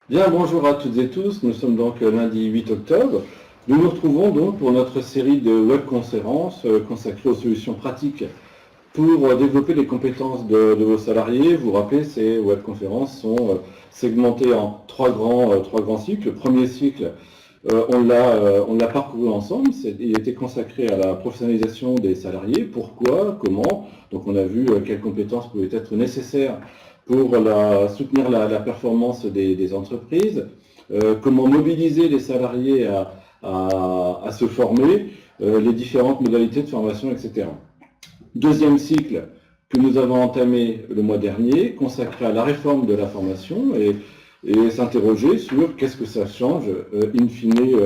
Bien, bonjour à toutes et tous. Nous sommes donc lundi 8 octobre. Nous nous retrouvons donc pour notre série de webconférences consacrée aux solutions pratiques pour développer les compétences de vos salariés. Vous vous rappelez, ces webconférences sont segmentées en trois grands cycles. Le premier cycle, on l'a parcouru ensemble. Il était consacré à la professionnalisation des salariés. Pourquoi, comment. Donc on a vu quelles compétences pouvaient être nécessaires pour soutenir la performance des entreprises, comment mobiliser les salariés à se former, les différentes modalités de formation, etc. Deuxième cycle que nous avons entamé le mois dernier, consacré à la réforme de la formation et s'interroger sur qu'est-ce que ça change in fine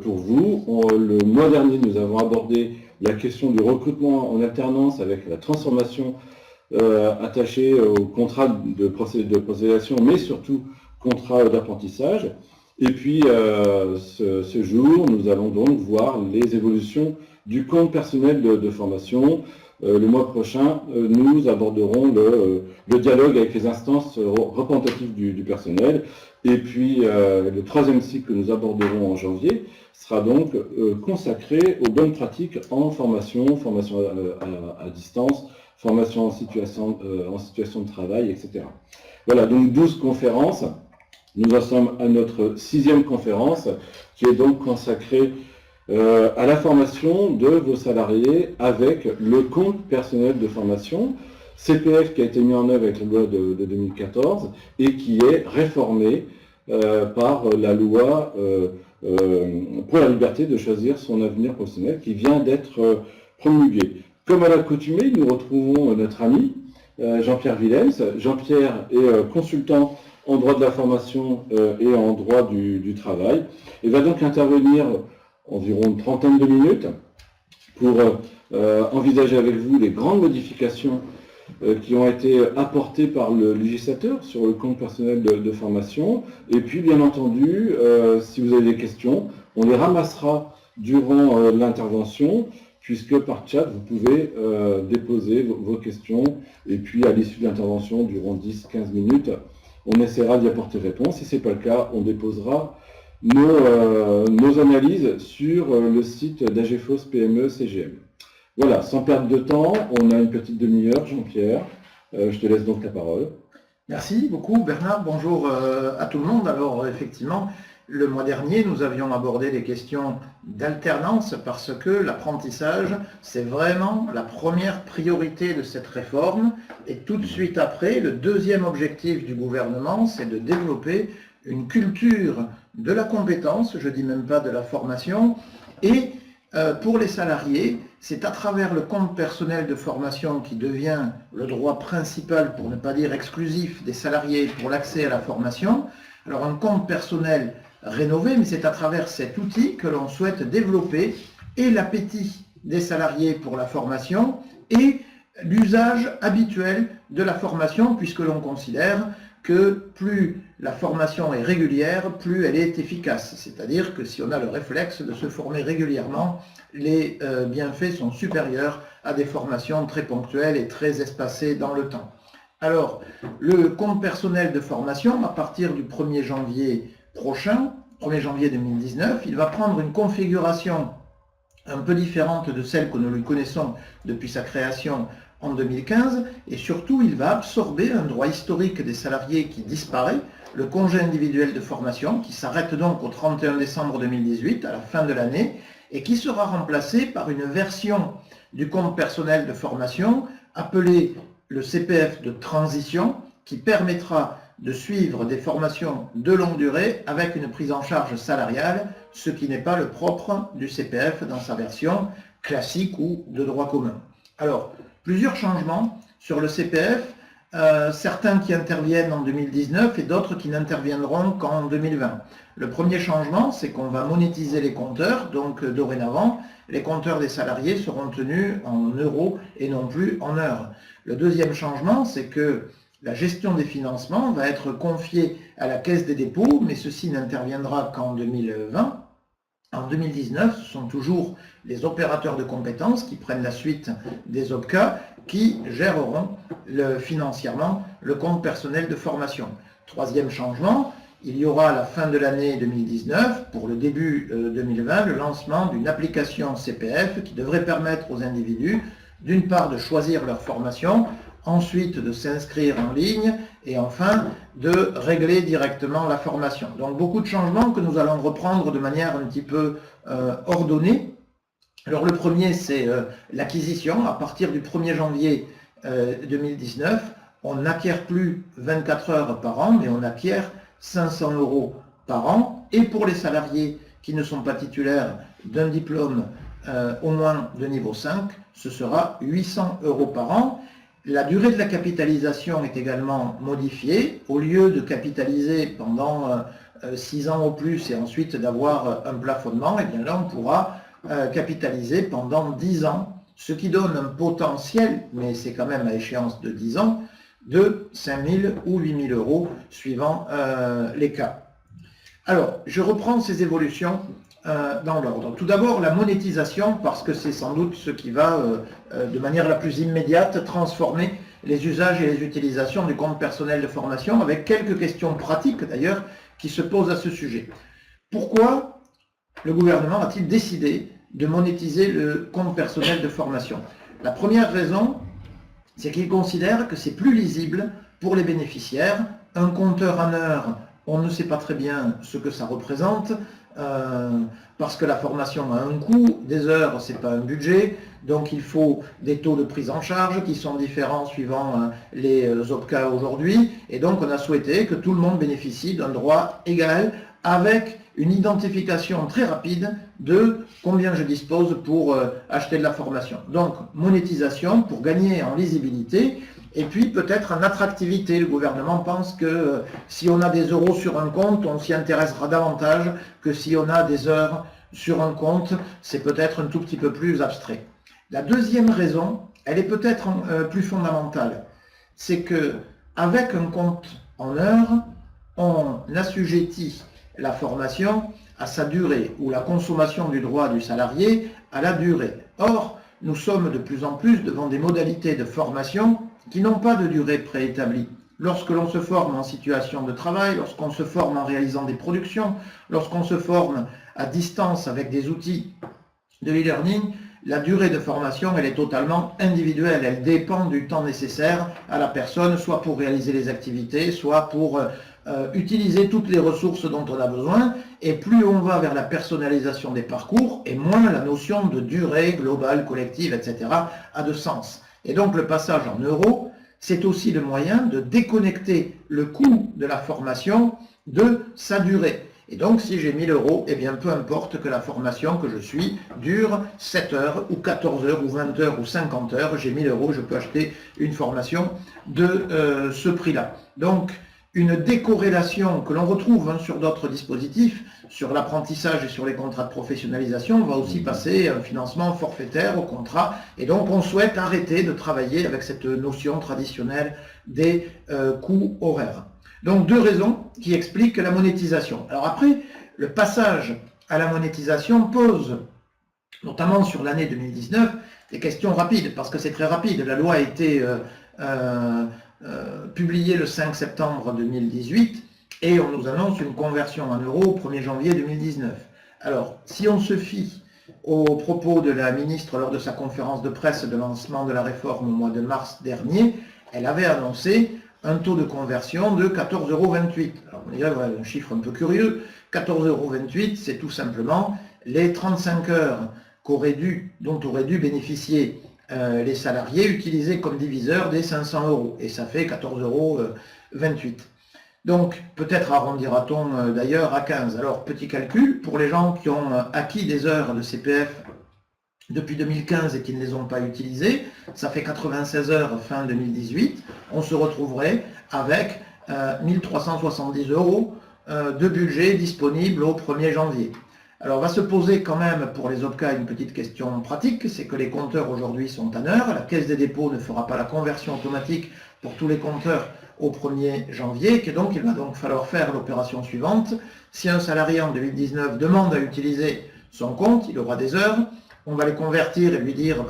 pour vous. Le mois dernier, nous avons abordé la question du recrutement en alternance avec la transformation attachée au contrat de procédation, mais surtout contrat d'apprentissage. Et puis, ce jour, nous allons donc voir les évolutions du compte personnel de formation. Le mois prochain, nous aborderons le dialogue avec les instances représentatives du personnel. Et puis, le troisième cycle que nous aborderons en janvier sera donc consacré aux bonnes pratiques en formation à distance, formation en situation de travail, etc. Voilà, donc 12 conférences. Nous en sommes à notre 6e conférence, qui est donc consacrée à la formation de vos salariés avec le compte personnel de formation, CPF qui a été mis en œuvre avec la loi de 2014 et qui est réformé par la loi pour la liberté de choisir son avenir professionnel qui vient d'être promulguée. Comme à l'accoutumée, nous retrouvons notre ami Jean-Pierre Willems. Jean-Pierre est consultant en droit de la formation et en droit du travail. Il va donc intervenir environ une trentaine de minutes pour envisager avec vous les grandes modifications qui ont été apportées par le législateur sur le compte personnel de formation. Et puis, bien entendu, si vous avez des questions, on les ramassera durant l'intervention, puisque par chat, vous pouvez déposer vos questions. Et puis, à l'issue de l'intervention, durant 10-15 minutes, on essaiera d'y apporter réponse. Si ce n'est pas le cas, on déposera nos analyses sur le site d'AGFOS PME CGM. Voilà, sans perdre de temps, on a une petite demi-heure. Jean-Pierre, je te laisse donc la parole. Merci beaucoup Bernard, bonjour à tout le monde. Alors effectivement, le mois dernier, nous avions abordé les questions d'alternance parce que l'apprentissage, c'est vraiment la première priorité de cette réforme. Et tout de suite après, le deuxième objectif du gouvernement, c'est de développer une culture de la compétence, je ne dis même pas de la formation, et pour les salariés, c'est à travers le compte personnel de formation qui devient le droit principal, pour ne pas dire exclusif, des salariés pour l'accès à la formation. Alors un compte personnel rénové, mais c'est à travers cet outil que l'on souhaite développer et l'appétit des salariés pour la formation et l'usage habituel de la formation, puisque l'on considère que plus la formation est régulière, plus elle est efficace. C'est-à-dire que si on a le réflexe de se former régulièrement, les bienfaits sont supérieurs à des formations très ponctuelles et très espacées dans le temps. Alors, le compte personnel de formation, à partir du 1er janvier prochain, 1er janvier 2019, il va prendre une configuration un peu différente de celle que nous lui connaissons depuis sa création en 2015, et surtout il va absorber un droit historique des salariés qui disparaît, le congé individuel de formation, qui s'arrête donc au 31 décembre 2018, à la fin de l'année, et qui sera remplacé par une version du compte personnel de formation appelée le CPF de transition, qui permettra de suivre des formations de longue durée avec une prise en charge salariale, ce qui n'est pas le propre du CPF dans sa version classique ou de droit commun. Alors, plusieurs changements sur le CPF, certains qui interviennent en 2019 et d'autres qui n'interviendront qu'en 2020. Le premier changement, c'est qu'on va monétiser les compteurs, donc dorénavant, les compteurs des salariés seront tenus en euros et non plus en heures. Le deuxième changement, c'est que la gestion des financements va être confiée à la Caisse des dépôts, mais ceci n'interviendra qu'en 2020. En 2019, ce sont toujours les opérateurs de compétences qui prennent la suite des OPCA qui géreront financièrement le compte personnel de formation. Troisième changement, il y aura à la fin de l'année 2019, pour le début 2020, le lancement d'une application CPF qui devrait permettre aux individus, d'une part, de choisir leur formation, ensuite de s'inscrire en ligne et enfin de régler directement la formation. Donc beaucoup de changements que nous allons reprendre de manière un petit peu ordonnée. Alors le premier, c'est l'acquisition. À partir du 1er janvier 2019, on n'acquiert plus 24 heures par an, mais on acquiert 500 € par an. Et pour les salariés qui ne sont pas titulaires d'un diplôme au moins de niveau 5, ce sera 800 € par an. La durée de la capitalisation est également modifiée. Au lieu de capitaliser pendant 6 ans au plus et ensuite d'avoir un plafonnement, et bien là on pourra capitaliser pendant 10 ans, ce qui donne un potentiel, mais c'est quand même à échéance de 10 ans, de 5 000 ou 8 000 € suivant les cas. Alors, je reprends ces évolutions dans l'ordre. Tout d'abord, la monétisation, parce que c'est sans doute ce qui va, de manière la plus immédiate, transformer les usages et les utilisations du compte personnel de formation, avec quelques questions pratiques d'ailleurs qui se posent à ce sujet. Pourquoi le gouvernement a-t-il décidé de monétiser le compte personnel de formation? La première raison, c'est qu'il considère que c'est plus lisible pour les bénéficiaires. Un compteur en heure, on ne sait pas très bien ce que ça représente, parce que la formation a un coût, des heures, ce n'est pas un budget, donc il faut des taux de prise en charge qui sont différents suivant les OPCA aujourd'hui, et donc on a souhaité que tout le monde bénéficie d'un droit égal avec une identification très rapide de combien je dispose pour acheter de la formation. Donc monétisation pour gagner en lisibilité, et puis peut-être en attractivité. Le gouvernement pense que si on a des euros sur un compte, on s'y intéressera davantage que si on a des heures sur un compte. C'est peut-être un tout petit peu plus abstrait. La deuxième raison, elle est peut-être plus fondamentale. C'est que avec un compte en heures, on assujettit la formation à sa durée, ou la consommation du droit du salarié à la durée. Or, nous sommes de plus en plus devant des modalités de formation qui n'ont pas de durée préétablie. Lorsque l'on se forme en situation de travail, lorsqu'on se forme en réalisant des productions, lorsqu'on se forme à distance avec des outils de e-learning, la durée de formation, elle est totalement individuelle. Elle dépend du temps nécessaire à la personne, soit pour réaliser les activités, soit pour utiliser toutes les ressources dont on a besoin. Et plus on va vers la personnalisation des parcours, et moins la notion de durée globale, collective, etc. a de sens. Et donc le passage en euros, c'est aussi le moyen de déconnecter le coût de la formation de sa durée. Et donc si j'ai 1 000 €, eh bien peu importe que la formation que je suis dure 7 heures ou 14 heures ou 20 heures ou 50 heures, j'ai 1 000 €, je peux acheter une formation de ce prix-là. Donc une décorrélation que l'on retrouve sur d'autres dispositifs, sur l'apprentissage et sur les contrats de professionnalisation, va aussi passer un financement forfaitaire au contrat. Et donc on souhaite arrêter de travailler avec cette notion traditionnelle des coûts horaires. Donc deux raisons qui expliquent la monétisation. Alors après, le passage à la monétisation pose, notamment sur l'année 2019, des questions rapides, parce que c'est très rapide. La loi a été publiée le 5 septembre 2018 et on nous annonce une conversion en euros au 1er janvier 2019. Alors, si on se fie aux propos de la ministre lors de sa conférence de presse de lancement de la réforme au mois de mars dernier, elle avait annoncé un taux de conversion de 14,28 €. Alors on dirait un chiffre un peu curieux. 14,28 €, c'est tout simplement les 35 heures dont auraient dû bénéficier les salariés utilisés comme diviseur des 500 €. Et ça fait 14,28 €. Donc peut-être arrondira-t-on d'ailleurs à 15. Alors petit calcul, pour les gens qui ont acquis des heures de CPF depuis 2015 et qui ne les ont pas utilisées, ça fait 96 heures fin 2018, on se retrouverait avec 1 370 € de budget disponible au 1er janvier. Alors va se poser quand même pour les OPCA une petite question pratique, c'est que les compteurs aujourd'hui sont en heure, la Caisse des dépôts ne fera pas la conversion automatique pour tous les compteurs au 1er janvier, que donc il va donc falloir faire l'opération suivante. Si un salarié en 2019 demande à utiliser son compte, il aura des heures, on va les convertir et lui dire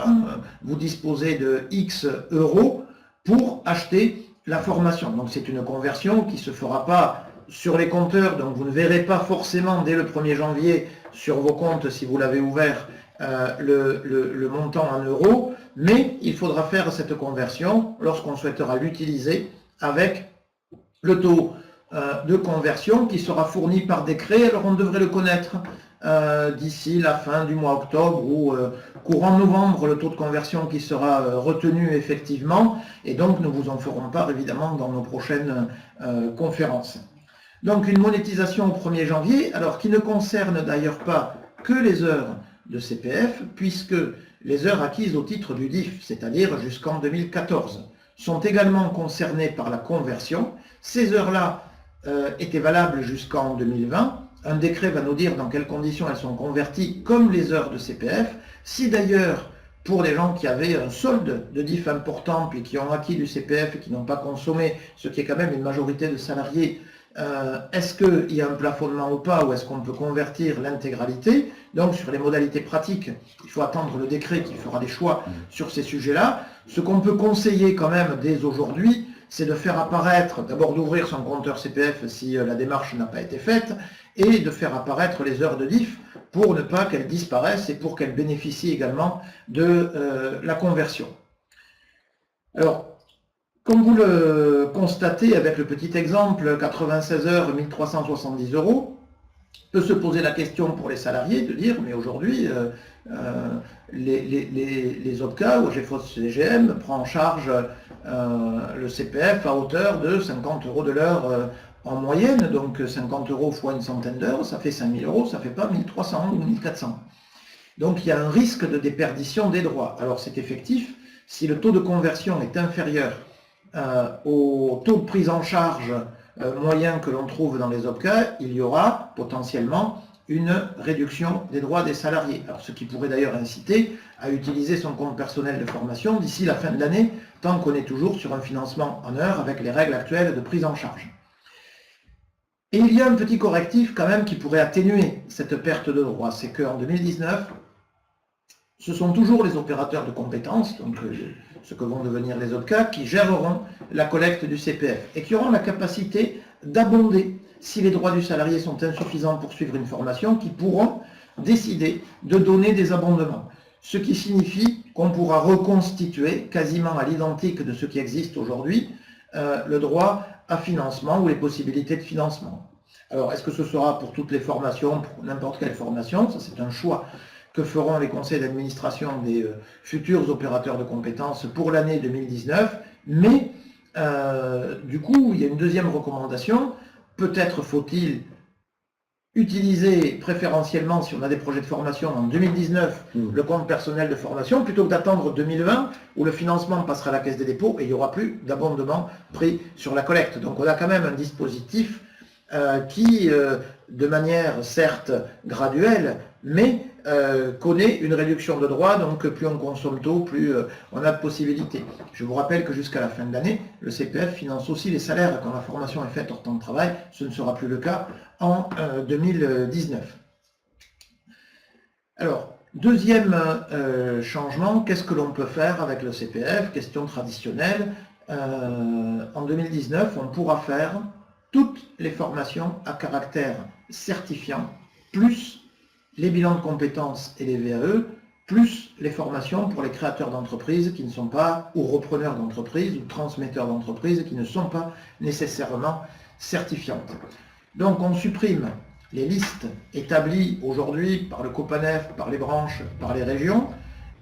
vous disposez de X euros pour acheter la formation. Donc c'est une conversion qui ne se fera pas sur les compteurs, donc vous ne verrez pas forcément dès le 1er janvier sur vos comptes, si vous l'avez ouvert, le montant en euros, mais il faudra faire cette conversion lorsqu'on souhaitera l'utiliser avec le taux de conversion qui sera fourni par décret. Alors on devrait le connaître d'ici la fin du mois octobre ou courant novembre, le taux de conversion qui sera retenu effectivement, et donc nous vous en ferons part évidemment dans nos prochaines conférences. Donc une monétisation au 1er janvier, alors qui ne concerne d'ailleurs pas que les heures de CPF, puisque les heures acquises au titre du DIF, c'est-à-dire jusqu'en 2014, sont également concernées par la conversion. Ces heures-là étaient valables jusqu'en 2020. Un décret va nous dire dans quelles conditions elles sont converties comme les heures de CPF. Si d'ailleurs, pour les gens qui avaient un solde de DIF important, puis qui ont acquis du CPF et qui n'ont pas consommé, ce qui est quand même une majorité de salariés, est-ce qu'il y a un plafonnement ou pas, ou est-ce qu'on peut convertir l'intégralité? Donc sur les modalités pratiques, il faut attendre le décret qui fera des choix sur ces sujets-là. Ce qu'on peut conseiller quand même dès aujourd'hui, c'est de faire apparaître, d'abord d'ouvrir son compteur CPF si la démarche n'a pas été faite, et de faire apparaître les heures de DIF pour ne pas qu'elles disparaissent et pour qu'elles bénéficient également de la conversion. Alors, comme vous le constatez avec le petit exemple, 96 heures, 1370 €, peut se poser la question pour les salariés de dire, mais aujourd'hui, les OPCA ou GFOS-CGM prend en charge le CPF à hauteur de 50 € de l'heure en moyenne, donc 50 € fois une centaine d'heures, ça fait 5000 €, ça ne fait pas 1300 ou 1400. Donc il y a un risque de déperdition des droits. Alors c'est effectif, si le taux de conversion est inférieur au taux de prise en charge moyen que l'on trouve dans les OPCA, il y aura potentiellement une réduction des droits des salariés. Alors, ce qui pourrait d'ailleurs inciter à utiliser son compte personnel de formation d'ici la fin de l'année, tant qu'on est toujours sur un financement en heures avec les règles actuelles de prise en charge. Et il y a un petit correctif quand même qui pourrait atténuer cette perte de droits, c'est qu'en 2019, ce sont toujours les opérateurs de compétences, donc ce que vont devenir les OPCA, qui géreront la collecte du CPF et qui auront la capacité d'abonder, si les droits du salarié sont insuffisants pour suivre une formation, qui pourront décider de donner des abondements. Ce qui signifie qu'on pourra reconstituer, quasiment à l'identique de ce qui existe aujourd'hui, le droit à financement ou les possibilités de financement. Alors, est-ce que ce sera pour toutes les formations, pour n'importe quelle formation? Ça, c'est un choix que feront les conseils d'administration des futurs opérateurs de compétences pour l'année 2019. Mais, du coup, il y a une deuxième recommandation. Peut-être faut-il utiliser préférentiellement, si on a des projets de formation en 2019, le compte personnel de formation, plutôt que d'attendre 2020, où le financement passera à la Caisse des dépôts et il n'y aura plus d'abondement pris sur la collecte. Donc on a quand même un dispositif qui, de manière certes graduelle, mais connaît une réduction de droits, donc plus on consomme tôt, plus on a de possibilités. Je vous rappelle que jusqu'à la fin de l'année, le CPF finance aussi les salaires quand la formation est faite hors temps de travail. Ce ne sera plus le cas en 2019. Alors, deuxième changement, qu'est-ce que l'on peut faire avec le CPF? Question traditionnelle. En 2019, on pourra faire toutes les formations à caractère certifiant, plus les bilans de compétences et les VAE, plus les formations pour les créateurs d'entreprises qui ne sont pas, ou repreneurs d'entreprises, ou transmetteurs d'entreprises qui ne sont pas nécessairement certifiantes. Donc on supprime les listes établies aujourd'hui par le COPANEF, par les branches, par les régions,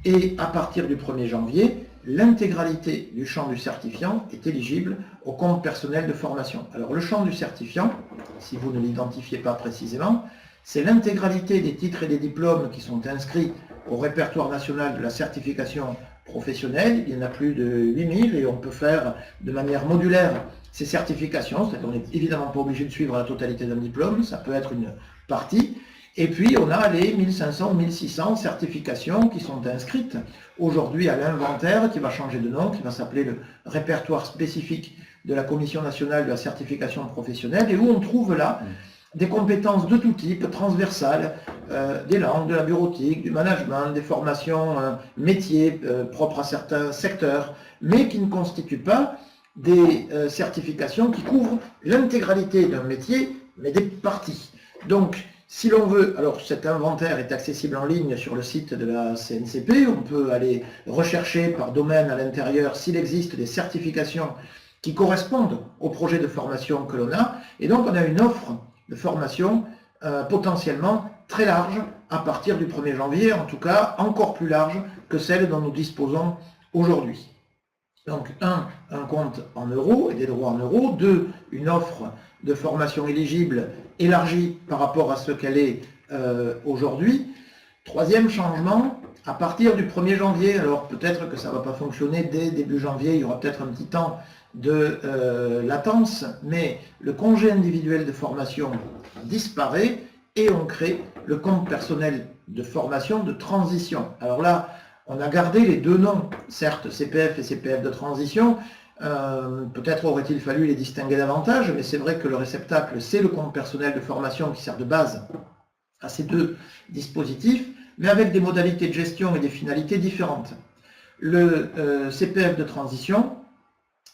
et à partir du 1er janvier, l'intégralité du champ du certifiant est éligible au compte personnel de formation. Alors le champ du certifiant, si vous ne l'identifiez pas précisément, c'est l'intégralité des titres et des diplômes qui sont inscrits au répertoire national de la certification professionnelle. Il y en a plus de 8000 et on peut faire de manière modulaire ces certifications, c'est-à-dire qu'on n'est évidemment pas obligé de suivre la totalité d'un diplôme, ça peut être une partie. Et puis on a les 1500 ou 1600 certifications qui sont inscrites aujourd'hui à l'inventaire, qui va changer de nom, qui va s'appeler le répertoire spécifique de la Commission nationale de la certification professionnelle, et où on trouve là des compétences de tout type, transversales, des langues, de la bureautique, du management, des formations métiers propres à certains secteurs, mais qui ne constituent pas des certifications qui couvrent l'intégralité d'un métier, mais des parties. Donc, si l'on veut, alors cet inventaire est accessible en ligne sur le site de la CNCP, on peut aller rechercher par domaine à l'intérieur s'il existe des certifications qui correspondent au projet de formation que l'on a, et donc on a une offre de formation potentiellement très large à partir du 1er janvier, en tout cas encore plus large que celle dont nous disposons aujourd'hui. Donc, un compte en euros et des droits en euros. 2, une offre de formation éligible élargie par rapport à ce qu'elle est aujourd'hui. 3e changement, à partir du 1er janvier, alors peut-être que ça ne va pas fonctionner dès début janvier, il y aura peut-être un petit temps de latence, mais le congé individuel de formation disparaît et on crée le compte personnel de formation de transition. Alors là, on a gardé les deux noms, certes CPF et CPF de transition, peut-être aurait-il fallu les distinguer davantage, mais c'est vrai que le réceptacle, c'est le compte personnel de formation qui sert de base à ces deux dispositifs, mais avec des modalités de gestion et des finalités différentes. Le CPF de transition,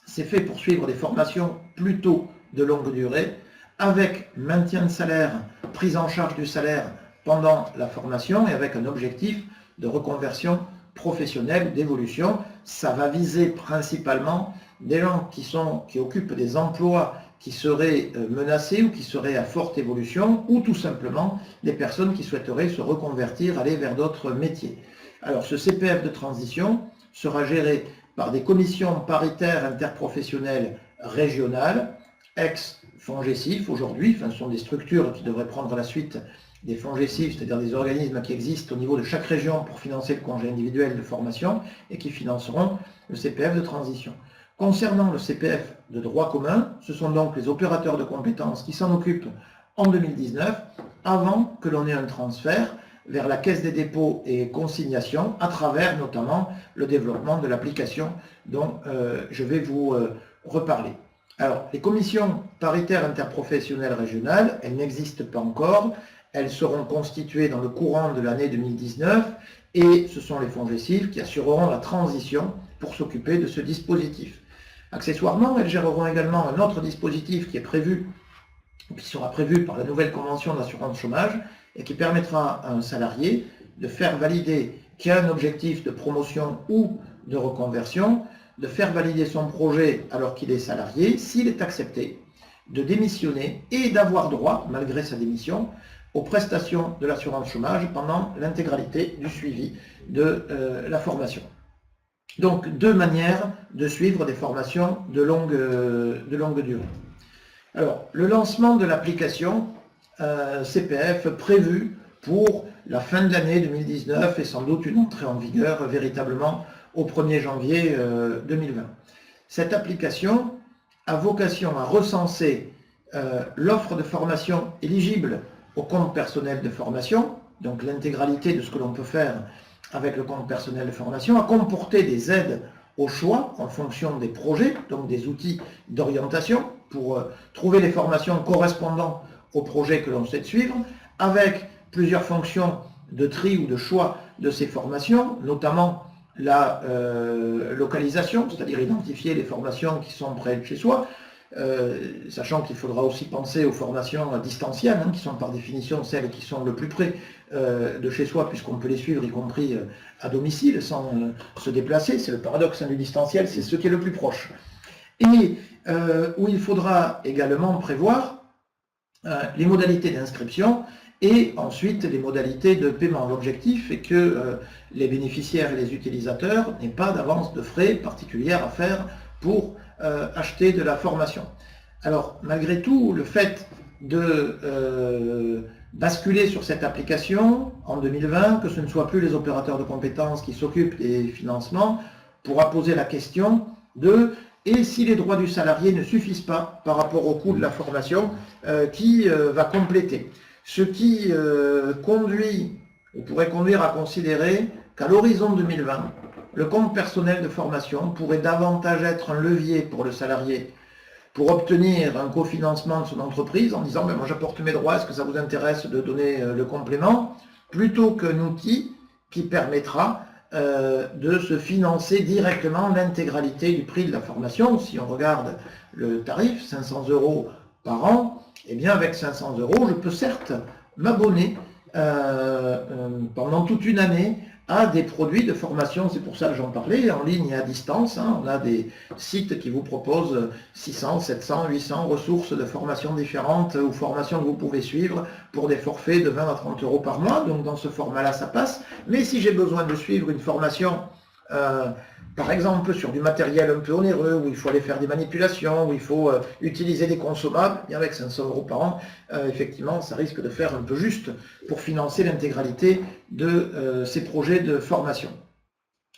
c'est fait pour suivre des formations plutôt de longue durée, avec maintien de salaire, prise en charge du salaire pendant la formation et avec un objectif de reconversion professionnelle, d'évolution. Ça va viser principalement des gens qui occupent des emplois qui seraient menacés ou qui seraient à forte évolution, ou tout simplement des personnes qui souhaiteraient se reconvertir, aller vers d'autres métiers. Alors ce CPF de transition sera géré par des commissions paritaires interprofessionnelles régionales, ex-FONGECIF aujourd'hui, ce sont des structures qui devraient prendre la suite des FONGECIF, c'est-à-dire des organismes qui existent au niveau de chaque région pour financer le congé individuel de formation et qui financeront le CPF de transition. Concernant le CPF de droit commun, ce sont donc les opérateurs de compétences qui s'en occupent en 2019, avant que l'on ait un transfert vers la Caisse des dépôts et consignations, à travers notamment le développement de l'application dont je vais vous reparler. Alors, les commissions paritaires interprofessionnelles régionales, elles n'existent pas encore, elles seront constituées dans le courant de l'année 2019 et ce sont les FONGECIF qui assureront la transition pour s'occuper de ce dispositif. Accessoirement, elles géreront également un autre dispositif qui est prévu, qui sera prévu par la nouvelle convention d'assurance chômage et qui permettra à un salarié de faire valider qu'il y a un objectif de promotion ou de reconversion, de faire valider son projet alors qu'il est salarié, s'il est accepté, de démissionner et d'avoir droit, malgré sa démission, aux prestations de l'assurance chômage pendant l'intégralité du suivi de la formation. Donc, deux manières de suivre des formations de longue durée. Alors, le lancement de l'application CPF prévu pour la fin de l'année 2019 et sans doute une entrée en vigueur véritablement au 1er janvier 2020. Cette application a vocation à recenser l'offre de formation éligible au compte personnel de formation, donc l'intégralité de ce que l'on peut faire avec le compte personnel de formation, à comporter des aides au choix en fonction des projets, donc des outils d'orientation pour trouver les formations correspondant au projet que l'on souhaite suivre, avec plusieurs fonctions de tri ou de choix de ces formations, notamment la localisation, c'est-à-dire identifier les formations qui sont près de chez soi, sachant qu'il faudra aussi penser aux formations distancielles, qui sont par définition celles qui sont le plus près de chez soi, puisqu'on peut les suivre y compris à domicile, sans se déplacer. C'est le paradoxe du distanciel, c'est ce qui est le plus proche. Et où il faudra également prévoir les modalités d'inscription et ensuite les modalités de paiement. L'objectif est que les bénéficiaires et les utilisateurs n'aient pas d'avance de frais particulière à faire pour acheter de la formation. Alors, malgré tout, le fait de basculer sur cette application en 2020, que ce ne soit plus les opérateurs de compétences qui s'occupent des financements, pourra poser la question de et si les droits du salarié ne suffisent pas par rapport au coût de la formation qui va compléter. Ce qui pourrait conduire à considérer qu'à l'horizon 2020, le compte personnel de formation pourrait davantage être un levier pour le salarié pour obtenir un cofinancement de son entreprise en disant moi j'apporte mes droits, est-ce que ça vous intéresse de donner le complément, plutôt qu'un outil qui permettra de se financer directement l'intégralité du prix de la formation. Si on regarde le tarif, 500 € par an, eh bien avec 500 €, je peux certes m'abonner pendant toute une année à des produits de formation. C'est pour ça que j'en parlais, en ligne et à distance. On a des sites qui vous proposent 600, 700, 800 ressources de formation différentes ou formations que vous pouvez suivre pour des forfaits de 20 à 30 € par mois. Donc dans ce format-là, ça passe. Mais si j'ai besoin de suivre une formation, par exemple sur du matériel un peu onéreux, où il faut aller faire des manipulations, où il faut utiliser des consommables, et avec 500 € par an, effectivement, ça risque de faire un peu juste pour financer l'intégralité de ces projets de formation.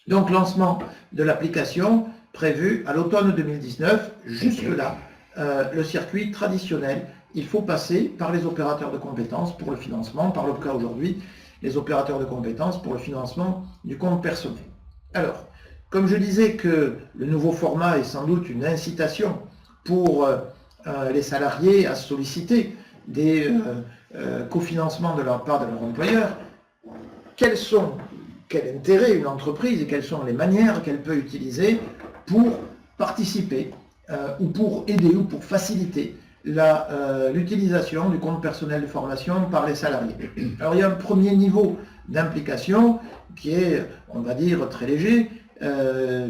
Donc, lancement de l'application prévu à l'automne 2019. Jusque-là, le circuit traditionnel, il faut passer par les opérateurs de compétences pour le financement, par le cas aujourd'hui, les opérateurs de compétences pour le financement du compte personnel. Alors, comme je disais que le nouveau format est sans doute une incitation pour les salariés à solliciter des cofinancements de leur part de leur employeur, quel intérêt une entreprise et quelles sont les manières qu'elle peut utiliser pour participer ou pour aider ou pour faciliter l'utilisation du compte personnel de formation par les salariés. Alors il y a un premier niveau d'implication qui est, on va dire, très léger,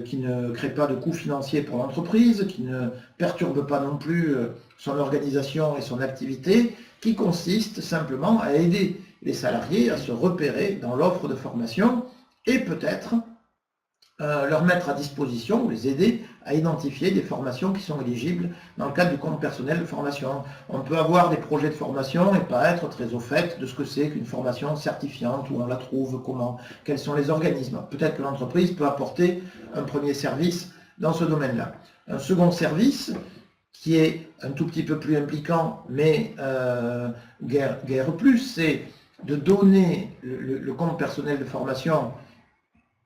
qui ne crée pas de coûts financiers pour l'entreprise, qui ne perturbe pas non plus son organisation et son activité, qui consiste simplement à aider les salariés à se repérer dans l'offre de formation et peut-être leur mettre à disposition ou les aider à identifier des formations qui sont éligibles dans le cadre du compte personnel de formation. On peut avoir des projets de formation et pas être très au fait de ce que c'est qu'une formation certifiante, où on la trouve, comment, quels sont les organismes. Peut-être que l'entreprise peut apporter un premier service dans ce domaine-là. Un second service qui est un tout petit peu plus impliquant, mais guère plus, c'est de donner le compte personnel de formation.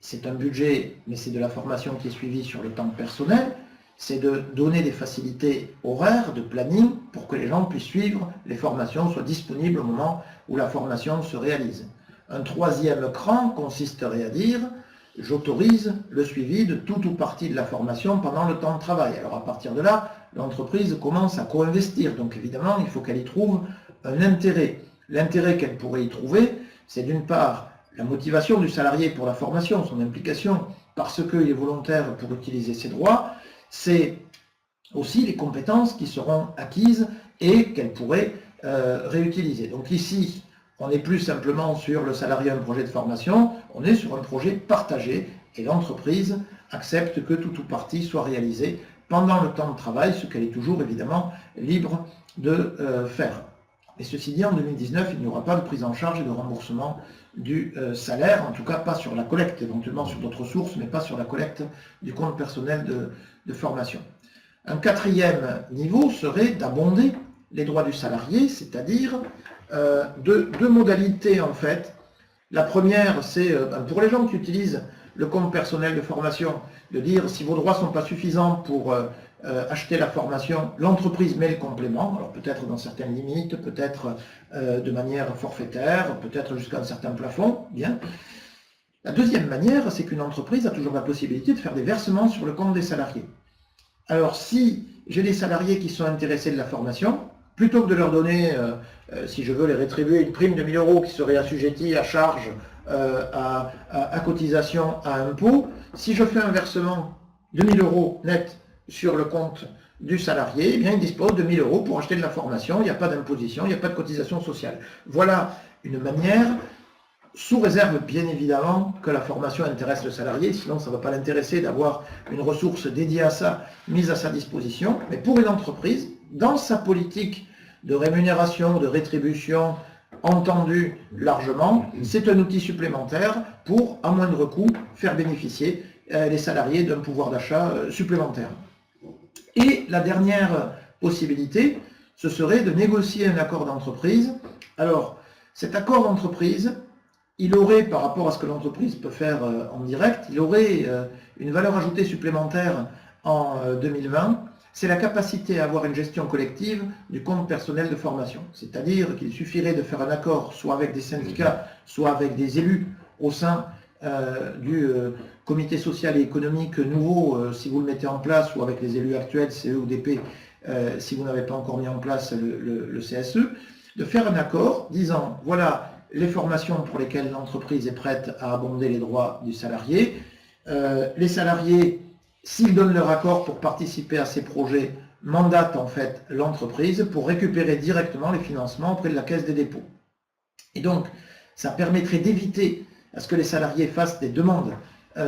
C'est un budget, mais c'est de la formation qui est suivie sur le temps personnel. C'est de donner des facilités horaires, de planning, pour que les gens puissent suivre les formations, soient disponibles au moment où la formation se réalise. Un troisième cran consisterait à dire « j'autorise le suivi de tout ou partie de la formation pendant le temps de travail ». Alors à partir de là, l'entreprise commence à co-investir. Donc évidemment, il faut qu'elle y trouve un intérêt. L'intérêt qu'elle pourrait y trouver, c'est d'une part la motivation du salarié pour la formation, son implication, parce qu'il est volontaire pour utiliser ses droits, c'est aussi les compétences qui seront acquises et qu'elle pourrait réutiliser. Donc ici, on n'est plus simplement sur le salarié un projet de formation, on est sur un projet partagé et l'entreprise accepte que tout ou partie soit réalisé pendant le temps de travail, ce qu'elle est toujours évidemment libre de faire. Et ceci dit, en 2019, il n'y aura pas de prise en charge et de remboursement du salaire, en tout cas pas sur la collecte, éventuellement sur d'autres sources, mais pas sur la collecte du compte personnel de formation. Un quatrième niveau serait d'abonder les droits du salarié, c'est-à-dire deux modalités en fait. La première, c'est pour les gens qui utilisent le compte personnel de formation, de dire si vos droits ne sont pas suffisants pour acheter la formation, l'entreprise met le complément, alors peut-être dans certaines limites, peut-être de manière forfaitaire, peut-être jusqu'à un certain plafond, bien. La deuxième manière, c'est qu'une entreprise a toujours la possibilité de faire des versements sur le compte des salariés. Alors si j'ai des salariés qui sont intéressés de la formation, plutôt que de leur donner, si je veux les rétribuer, une prime de 1 000 € qui serait assujettie à charge, à cotisation, à impôt, si je fais un versement de 1 000 € net sur le compte du salarié, eh bien, il dispose de 1 000 € pour acheter de la formation, il n'y a pas d'imposition, il n'y a pas de cotisation sociale. Voilà une manière, sous réserve bien évidemment que la formation intéresse le salarié, sinon ça ne va pas l'intéresser d'avoir une ressource dédiée à ça, mise à sa disposition, mais pour une entreprise, dans sa politique de rémunération, de rétribution, entendue largement, c'est un outil supplémentaire pour, à moindre coût, faire bénéficier les salariés d'un pouvoir d'achat supplémentaire. Et la dernière possibilité, ce serait de négocier un accord d'entreprise. Alors, cet accord d'entreprise, il aurait, par rapport à ce que l'entreprise peut faire en direct, il aurait une valeur ajoutée supplémentaire en 2020, c'est la capacité à avoir une gestion collective du compte personnel de formation. C'est-à-dire qu'il suffirait de faire un accord, soit avec des syndicats, soit avec des élus au sein du comité social et économique nouveau, si vous le mettez en place, ou avec les élus actuels, CE ou DP, si vous n'avez pas encore mis en place le CSE, de faire un accord disant, voilà les formations pour lesquelles l'entreprise est prête à abonder les droits du salarié. Les salariés, s'ils donnent leur accord pour participer à ces projets, mandatent en fait l'entreprise pour récupérer directement les financements auprès de la Caisse des dépôts. Et donc, ça permettrait d'éviter à ce que les salariés fassent des demandes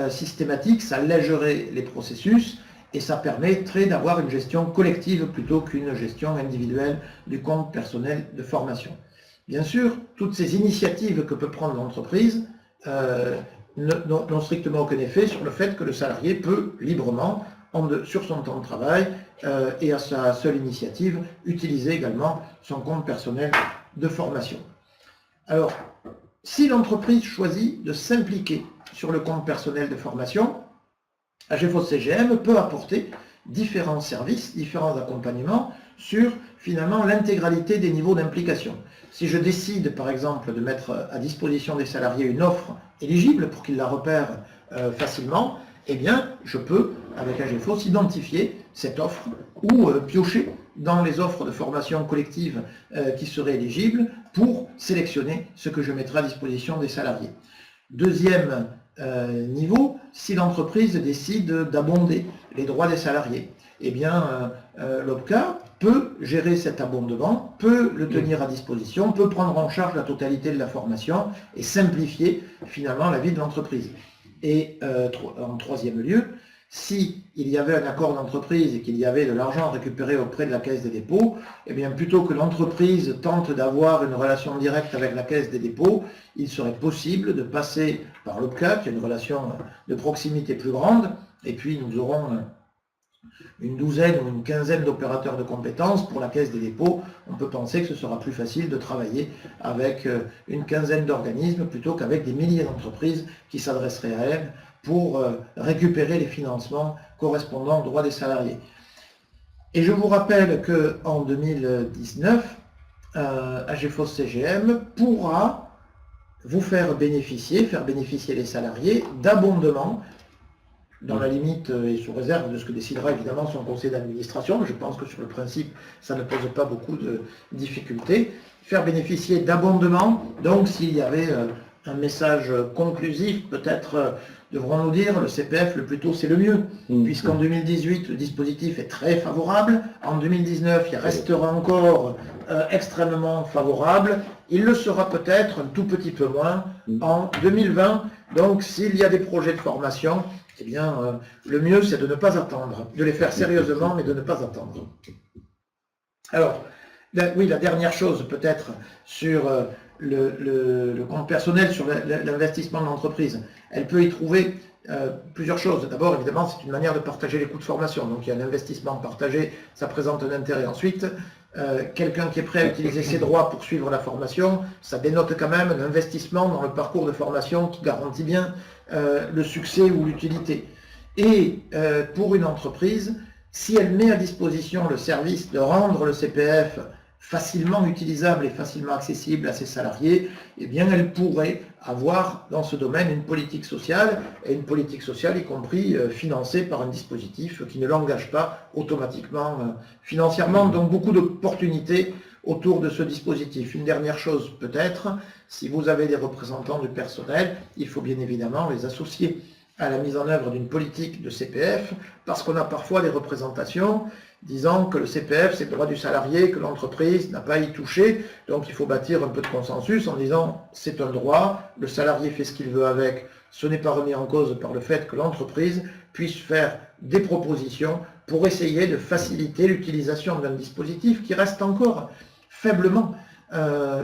systématiques, ça allégerait les processus et ça permettrait d'avoir une gestion collective plutôt qu'une gestion individuelle du compte personnel de formation. Bien sûr, toutes ces initiatives que peut prendre l'entreprise n'ont strictement aucun effet sur le fait que le salarié peut librement, sur son temps de travail et à sa seule initiative, utiliser également son compte personnel de formation. Alors, si l'entreprise choisit de s'impliquer sur le compte personnel de formation, AGFOS CGM peut apporter différents services, différents accompagnements sur finalement l'intégralité des niveaux d'implication. Si je décide par exemple de mettre à disposition des salariés une offre éligible pour qu'ils la repèrent facilement, eh bien je peux avec AGFOS identifier cette offre ou piocher dans les offres de formation collective qui seraient éligibles pour sélectionner ce que je mettrai à disposition des salariés. Deuxième niveau, si l'entreprise décide d'abonder les droits des salariés, eh bien l'OPCA peut gérer cet abondement, peut le tenir à disposition, peut prendre en charge la totalité de la formation et simplifier finalement la vie de l'entreprise. Et en troisième lieu, si il y avait un accord d'entreprise et qu'il y avait de l'argent récupéré auprès de la Caisse des dépôts, eh bien plutôt que l'entreprise tente d'avoir une relation directe avec la Caisse des dépôts, il serait possible de passer par l'OPCA, qui a une relation de proximité plus grande, et puis nous aurons une douzaine ou une quinzaine d'opérateurs de compétences. Pour la Caisse des dépôts, on peut penser que ce sera plus facile de travailler avec une quinzaine d'organismes plutôt qu'avec des milliers d'entreprises qui s'adresseraient à elles pour récupérer les financements correspondant aux droits des salariés. Et je vous rappelle qu'en 2019, AGFOS CGM pourra vous faire bénéficier les salariés d'abondements, dans la limite et sous réserve de ce que décidera évidemment son conseil d'administration, mais je pense que sur le principe, ça ne pose pas beaucoup de difficultés. Faire bénéficier d'abondements, donc s'il y avait un message conclusif, peut-être devrons-nous dire, le CPF le plus tôt c'est le mieux, puisqu'en 2018 le dispositif est très favorable, en 2019 il restera encore extrêmement favorable, il le sera peut-être un tout petit peu moins en 2020, donc s'il y a des projets de formation, eh bien, le mieux, c'est de ne pas attendre, de les faire sérieusement, mais de ne pas attendre. Alors, oui, la dernière chose, peut-être, sur le compte personnel, sur l'investissement de l'entreprise, elle peut y trouver plusieurs choses. D'abord, évidemment, c'est une manière de partager les coûts de formation. Donc, il y a un investissement partagé, ça présente un intérêt. Ensuite, quelqu'un qui est prêt à utiliser ses droits pour suivre la formation, ça dénote quand même un investissement dans le parcours de formation qui garantit bien le succès ou l'utilité. Et pour une entreprise, si elle met à disposition le service de rendre le CPF facilement utilisable et facilement accessible à ses salariés, eh bien elle pourrait avoir dans ce domaine une politique sociale, et une politique sociale y compris financée par un dispositif qui ne l'engage pas automatiquement financièrement. Donc beaucoup d'opportunités autour de ce dispositif. Une dernière chose peut-être, si vous avez des représentants du personnel, il faut bien évidemment les associer à la mise en œuvre d'une politique de CPF, parce qu'on a parfois des représentations disant que le CPF c'est le droit du salarié, que l'entreprise n'a pas à y toucher, donc il faut bâtir un peu de consensus en disant c'est un droit, le salarié fait ce qu'il veut avec, ce n'est pas remis en cause par le fait que l'entreprise puisse faire des propositions pour essayer de faciliter l'utilisation d'un dispositif qui reste encore faiblement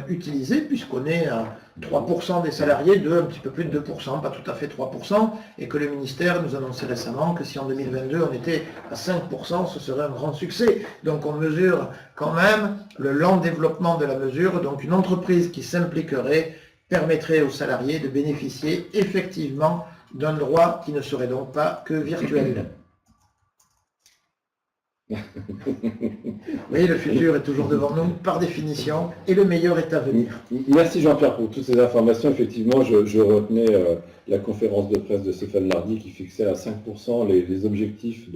utilisé, puisqu'on est à 3% des salariés de un petit peu plus de 2%, pas tout à fait 3%, et que le ministère nous annonçait récemment que si en 2022 on était à 5%, ce serait un grand succès. Donc on mesure quand même le lent développement de la mesure, donc une entreprise qui s'impliquerait permettrait aux salariés de bénéficier effectivement d'un droit qui ne serait donc pas que virtuel. Oui, le futur est toujours devant nous, par définition, et le meilleur est à venir. Merci Jean-Pierre pour toutes ces informations. Effectivement, je retenais la conférence de presse de Stéphane Lardy qui fixait à 5% les objectifs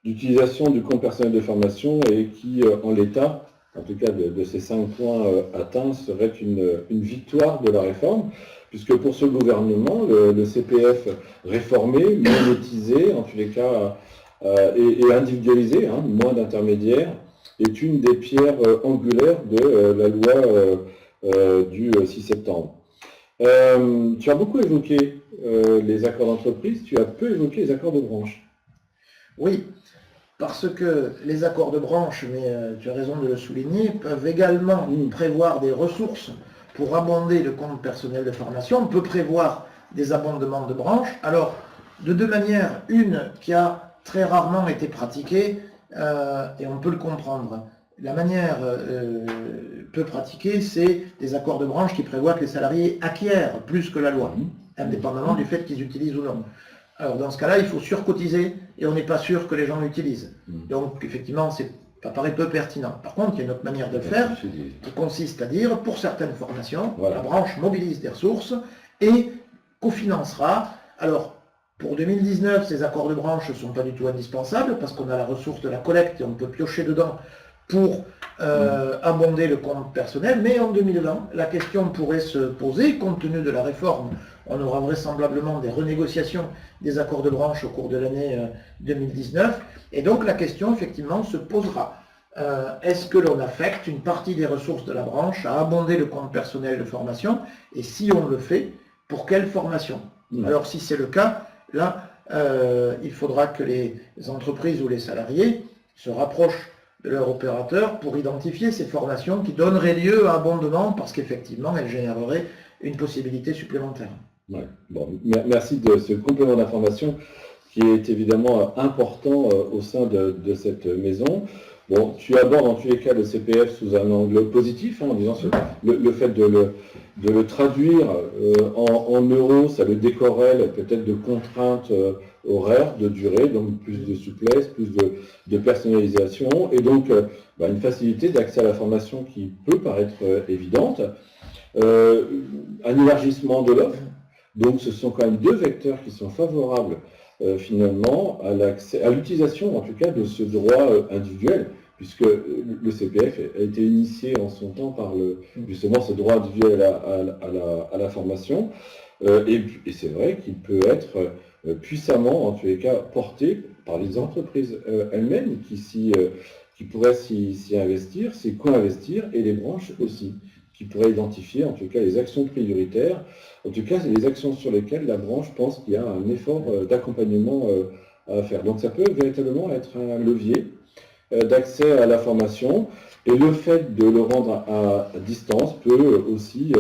d'utilisation du compte personnel de formation et qui, en l'état, en tout cas de ces 5 points atteints, serait une victoire de la réforme, puisque pour ce gouvernement, le CPF réformé, monétisé, en tous les cas, et individualisé, hein, moins d'intermédiaires, est une des pierres angulaires de la loi du 6 septembre. Tu as beaucoup évoqué les accords d'entreprise, tu as peu évoqué les accords de branche. Oui, parce que les accords de branche, mais tu as raison de le souligner, peuvent également prévoir des ressources pour abonder le compte personnel de formation. On peut prévoir des abondements de branche. Alors, de deux manières, une qui a très rarement été pratiquée, et on peut le comprendre. La manière peu pratiquée, c'est des accords de branche qui prévoient que les salariés acquièrent plus que la loi, indépendamment du fait qu'ils utilisent ou non. Alors dans ce cas-là, il faut surcotiser et on n'est pas sûr que les gens l'utilisent. Donc effectivement, ça paraît peu pertinent. Par contre, il y a une autre manière de le faire qui consiste à dire, pour certaines formations, la branche mobilise des ressources et cofinancera. Alors, pour 2019, ces accords de branche ne sont pas du tout indispensables parce qu'on a la ressource de la collecte et on peut piocher dedans pour abonder le compte personnel. Mais en 2020, la question pourrait se poser, compte tenu de la réforme. On aura vraisemblablement des renégociations des accords de branche au cours de l'année 2019. Et donc la question, effectivement, se posera. Est-ce que l'on affecte une partie des ressources de la branche à abonder le compte personnel de formation? Et si on le fait, pour quelle formation? Alors si c'est le cas, là, il faudra que les entreprises ou les salariés se rapprochent de leur opérateur pour identifier ces formations qui donneraient lieu à abondement parce qu'effectivement, elles généreraient une possibilité supplémentaire. Ouais. Bon, merci de ce complément d'information qui est évidemment important au sein de cette maison. Bon, tu abordes en tous les cas le CPF sous un angle positif, hein, en disant le fait de le traduire en euros, ça le décorrèle peut-être de contraintes horaires, de durée, donc plus de souplesse, plus de personnalisation, et donc une facilité d'accès à la formation qui peut paraître évidente, un élargissement de l'offre. Donc ce sont quand même deux vecteurs qui sont favorables finalement à l'utilisation en tout cas de ce droit individuel, puisque le CPF a été initié en son temps par justement ce droit individuel à la formation, et c'est vrai qu'il peut être puissamment en tous les cas porté par les entreprises elles-mêmes qui pourraient s'y investir, s'y co-investir, et les branches aussi, qui pourraient identifier en tout cas les actions prioritaires. En tout cas, c'est les actions sur lesquelles la branche pense qu'il y a un effort d'accompagnement à faire. Donc ça peut véritablement être un levier d'accès à la formation, et le fait de le rendre à distance peut aussi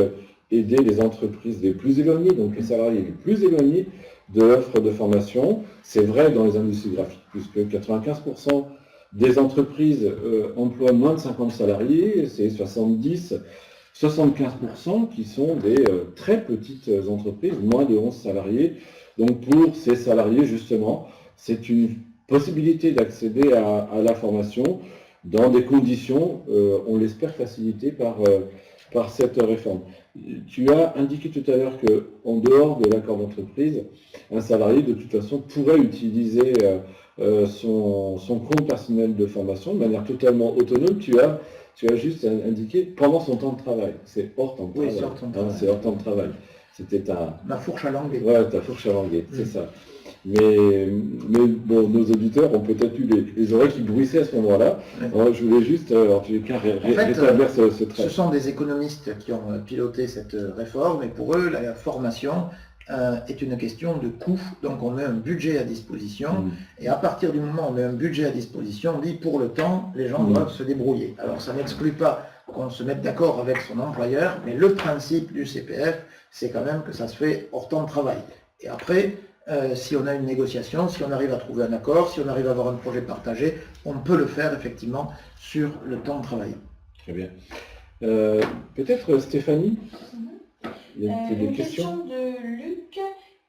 aider les entreprises les plus éloignées, donc les salariés les plus éloignés de l'offre de formation. C'est vrai dans les industries graphiques, puisque 95% des entreprises emploient moins de 50 salariés, c'est 75% qui sont des très petites entreprises, moins de 11 salariés. Donc pour ces salariés, justement, c'est une possibilité d'accéder à la formation dans des conditions, on l'espère, facilitées par cette réforme. Tu as indiqué tout à l'heure qu'en dehors de l'accord d'entreprise, un salarié, de toute façon, pourrait utiliser son compte personnel de formation de manière totalement autonome. Tu as juste indiqué pendant son temps de travail. C'est hors temps de travail. Oui, c'est hors temps de travail. C'est hors temps de travail. C'était ma fourche à languer. Ouais, ta fourche à languer, c'est ça. Mais bon, nos auditeurs ont peut-être eu les oreilles qui bruissaient à ce moment-là. Ouais. Je voulais juste, en tous les cas, rétablir ce trait. Ce sont des économistes qui ont piloté cette réforme, et pour eux, la formation est une question de coût. Donc on met un budget à disposition, et à partir du moment où on met un budget à disposition, on dit pour le temps, les gens doivent se débrouiller. Alors ça n'exclut pas qu'on se mette d'accord avec son employeur, mais le principe du CPF, c'est quand même que ça se fait hors temps de travail. Et après, si on a une négociation, si on arrive à trouver un accord, si on arrive à avoir un projet partagé, on peut le faire effectivement sur le temps de travail. Très bien. Peut-être Stéphanie, il y a des questions de Luc.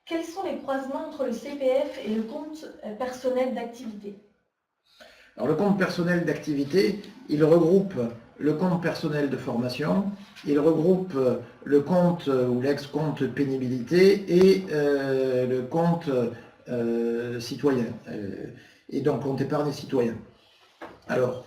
Quels sont les croisements entre le CPF et le compte personnel d'activité? Alors le compte personnel d'activité, il regroupe le compte personnel de formation, il regroupe le compte ou l'ex-compte pénibilité et le compte citoyen, et donc compte épargne citoyen. Alors,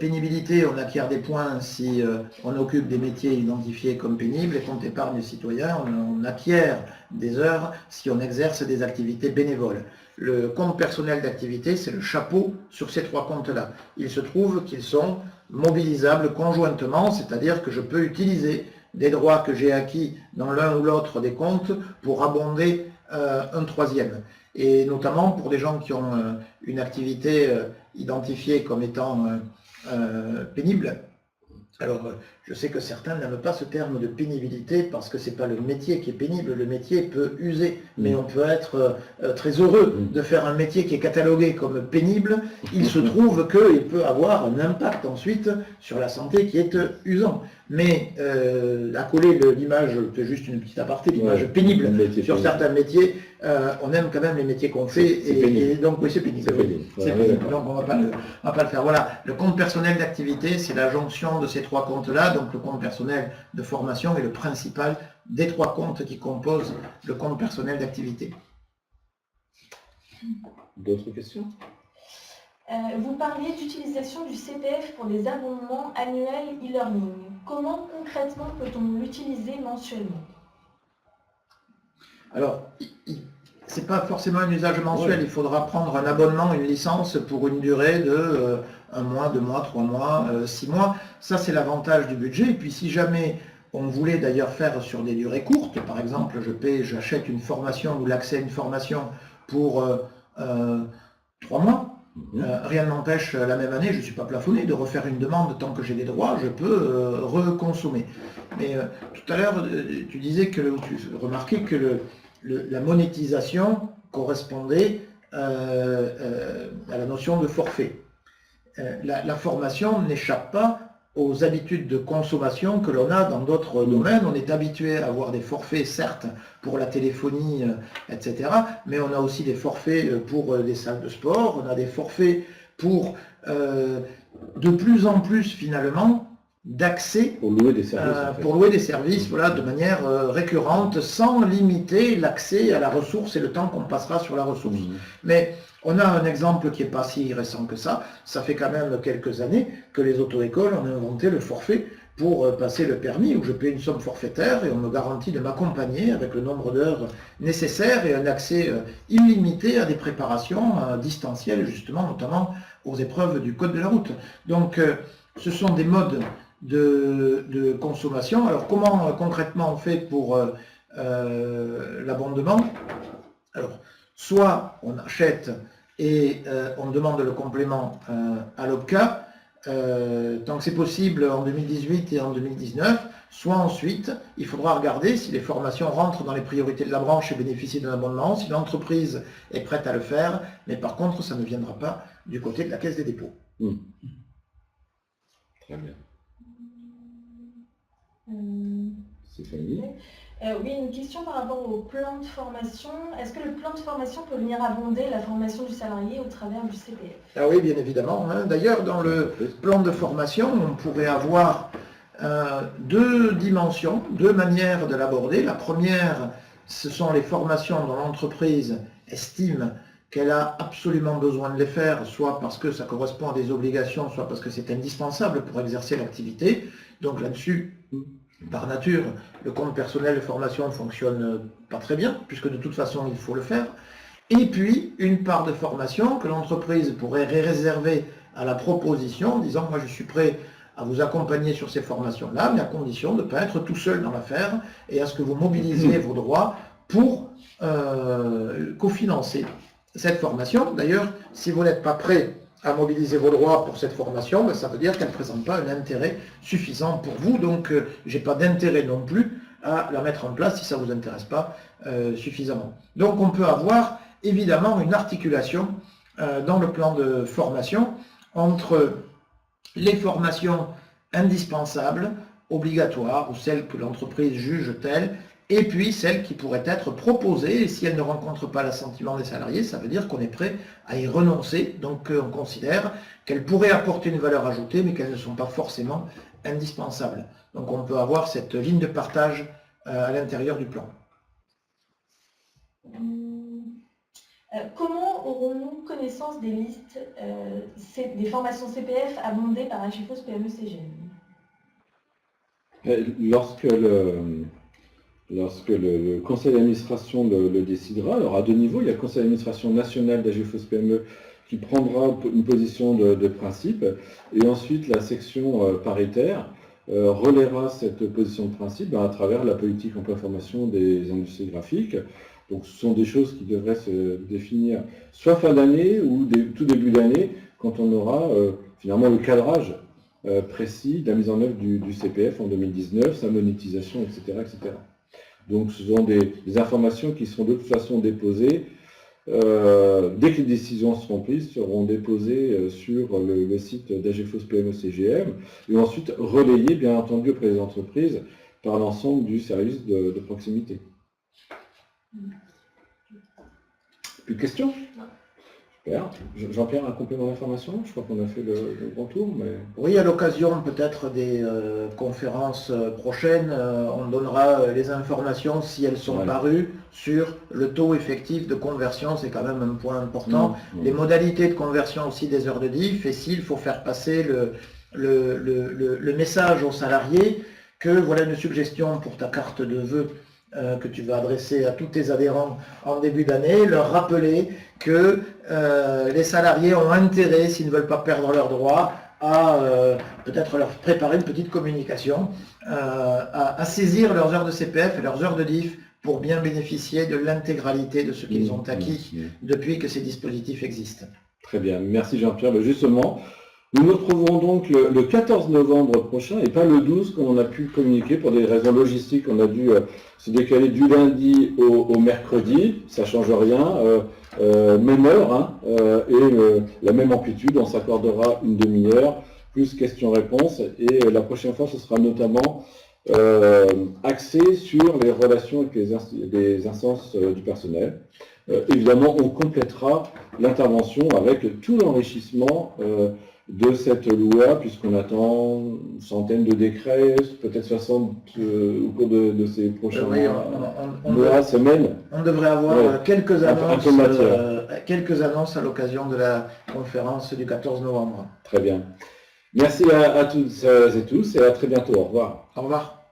pénibilité, on acquiert des points si on occupe des métiers identifiés comme pénibles, et compte épargne citoyen, on acquiert des heures si on exerce des activités bénévoles. Le compte personnel d'activité, c'est le chapeau sur ces trois comptes-là. Il se trouve qu'ils sont mobilisables conjointement, c'est-à-dire que je peux utiliser des droits que j'ai acquis dans l'un ou l'autre des comptes pour abonder un troisième. Et notamment pour des gens qui ont une activité identifiée comme étant pénible. Alors, je sais que certains n'aiment pas ce terme de pénibilité parce que ce n'est pas le métier qui est pénible, le métier peut user, mais on peut être très heureux de faire un métier qui est catalogué comme pénible. Il se trouve qu'il peut avoir un impact ensuite sur la santé qui est usant. Mais accoler l'image, c'est juste une petite aparté, l'image pénible sur certains métiers, on aime quand même les métiers qu'on fait, et donc oui, c'est pénible. C'est pénible. Donc on ne va pas le faire. Voilà, le compte personnel d'activité, c'est la jonction de ces trois comptes-là, donc le compte personnel de formation est le principal des trois comptes qui composent le compte personnel d'activité. D'autres questions? Vous parliez d'utilisation du CPF pour des abonnements annuels e-learning. Comment concrètement peut-on l'utiliser mensuellement? Alors, ce n'est pas forcément un usage mensuel, il faudra prendre un abonnement, une licence pour une durée de 1 mois, 2 mois, 3 mois, 6 mois. Ça, c'est l'avantage du budget. Et puis, si jamais on voulait d'ailleurs faire sur des durées courtes, par exemple, j'achète une formation ou l'accès à une formation pour 3 mois, rien ne m'empêche la même année, je ne suis pas plafonné, de refaire une demande tant que j'ai des droits, je peux reconsommer. Mais tout à l'heure, tu disais que tu remarquais que la monétisation correspondait à la notion de forfait. La formation n'échappe pas aux habitudes de consommation que l'on a dans d'autres domaines. On est habitué à avoir des forfaits, certes, pour la téléphonie, etc., mais on a aussi des forfaits pour des salles de sport, on a des forfaits pour de plus en plus, finalement, d'accès pour louer des services, pour louer des services, voilà, de manière récurrente, sans limiter l'accès à la ressource et le temps qu'on passera sur la ressource. Mais on a un exemple qui n'est pas si récent que ça. Ça fait quand même quelques années que les auto-écoles ont inventé le forfait pour passer le permis, où je paie une somme forfaitaire et on me garantit de m'accompagner avec le nombre d'heures nécessaires et un accès illimité à des préparations distancielles, justement, notamment aux épreuves du code de la route. Donc, ce sont des modes de consommation. Alors, comment concrètement on fait pour l'abondement? Alors, soit on achète et on demande le complément à l'OPCA, tant que c'est possible en 2018 et en 2019, soit ensuite, il faudra regarder si les formations rentrent dans les priorités de la branche et bénéficient d'un abondement, si l'entreprise est prête à le faire, mais par contre, ça ne viendra pas du côté de la Caisse des dépôts. Très bien. Stéphanie? Oui, une question par rapport au plan de formation. Est-ce que le plan de formation peut venir abonder la formation du salarié au travers du CPF? Ah oui, bien évidemment. D'ailleurs, dans le plan de formation, on pourrait avoir deux dimensions, deux manières de l'aborder. La première, ce sont les formations dont l'entreprise estime qu'elle a absolument besoin de les faire, soit parce que ça correspond à des obligations, soit parce que c'est indispensable pour exercer l'activité. Donc là-dessus, par nature, le compte personnel de formation ne fonctionne pas très bien, puisque de toute façon, il faut le faire. Et puis, une part de formation que l'entreprise pourrait réserver à la proposition, en disant, moi je suis prêt à vous accompagner sur ces formations-là, mais à condition de ne pas être tout seul dans l'affaire, et à ce que vous mobilisiez vos droits pour cofinancer cette formation. D'ailleurs, si vous n'êtes pas prêt à mobiliser vos droits pour cette formation, ça veut dire qu'elle ne présente pas un intérêt suffisant pour vous, donc je n'ai pas d'intérêt non plus à la mettre en place si ça ne vous intéresse pas suffisamment. Donc on peut avoir évidemment une articulation dans le plan de formation entre les formations indispensables, obligatoires, ou celles que l'entreprise juge telles, et puis celles qui pourraient être proposées, et si elles ne rencontrent pas l'assentiment des salariés, ça veut dire qu'on est prêt à y renoncer, donc on considère qu'elles pourraient apporter une valeur ajoutée, mais qu'elles ne sont pas forcément indispensables. Donc on peut avoir cette ligne de partage à l'intérieur du plan. Comment aurons-nous connaissance des listes des formations CPF abondées par HFOS PME CGM? Lorsque le conseil d'administration le décidera, alors à deux niveaux, il y a le conseil d'administration national d'HFOS PME qui prendra une position de principe, et ensuite la section paritaire relaiera cette position de principe à travers la politique emploi-formation des industries graphiques. Donc ce sont des choses qui devraient se définir soit fin d'année ou tout début d'année, quand on aura finalement le cadrage précis de la mise en œuvre du CPF en 2019, sa monétisation, etc. etc. Donc ce sont des informations qui seront de toute façon déposées. Dès que les décisions seront prises, seront déposées sur le site d'HFOS PME CGM et ensuite relayées, bien entendu, auprès des entreprises par l'ensemble du service de proximité. Plus de questions? Super. Jean-Pierre, un complément d'information? Je crois qu'on a fait le grand tour. Mais... Oui, à l'occasion peut-être des conférences prochaines, on donnera les informations si elles sont parues sur le taux effectif de conversion, c'est quand même un point important. Les modalités de conversion aussi des heures de diff, et s'il faut faire passer le message aux salariés que voilà une suggestion pour ta carte de vœux que tu vas adresser à tous tes adhérents en début d'année, leur rappeler que les salariés ont intérêt, s'ils ne veulent pas perdre leurs droits, à peut-être leur préparer une petite communication, à saisir leurs heures de CPF et leurs heures de DIF pour bien bénéficier de l'intégralité de ce qu'ils ont acquis depuis que ces dispositifs existent. Très bien, merci Jean-Pierre. Justement, nous nous retrouverons donc le 14 novembre prochain et pas le 12 comme on a pu communiquer pour des raisons logistiques. On a dû se décaler du lundi au mercredi, ça ne change rien, même heure et la même amplitude. On s'accordera une demi-heure, plus questions-réponses, et la prochaine fois ce sera notamment axé sur les relations avec les instances du personnel. Évidemment, on complétera l'intervention avec tout l'enrichissement de cette loi, puisqu'on attend une centaine de décrets, peut-être 60 au cours de ces prochains mois, semaines. On devrait avoir quelques annonces à l'occasion de la conférence du 14 novembre. Très bien. Merci à toutes et tous et à très bientôt. Au revoir. Au revoir.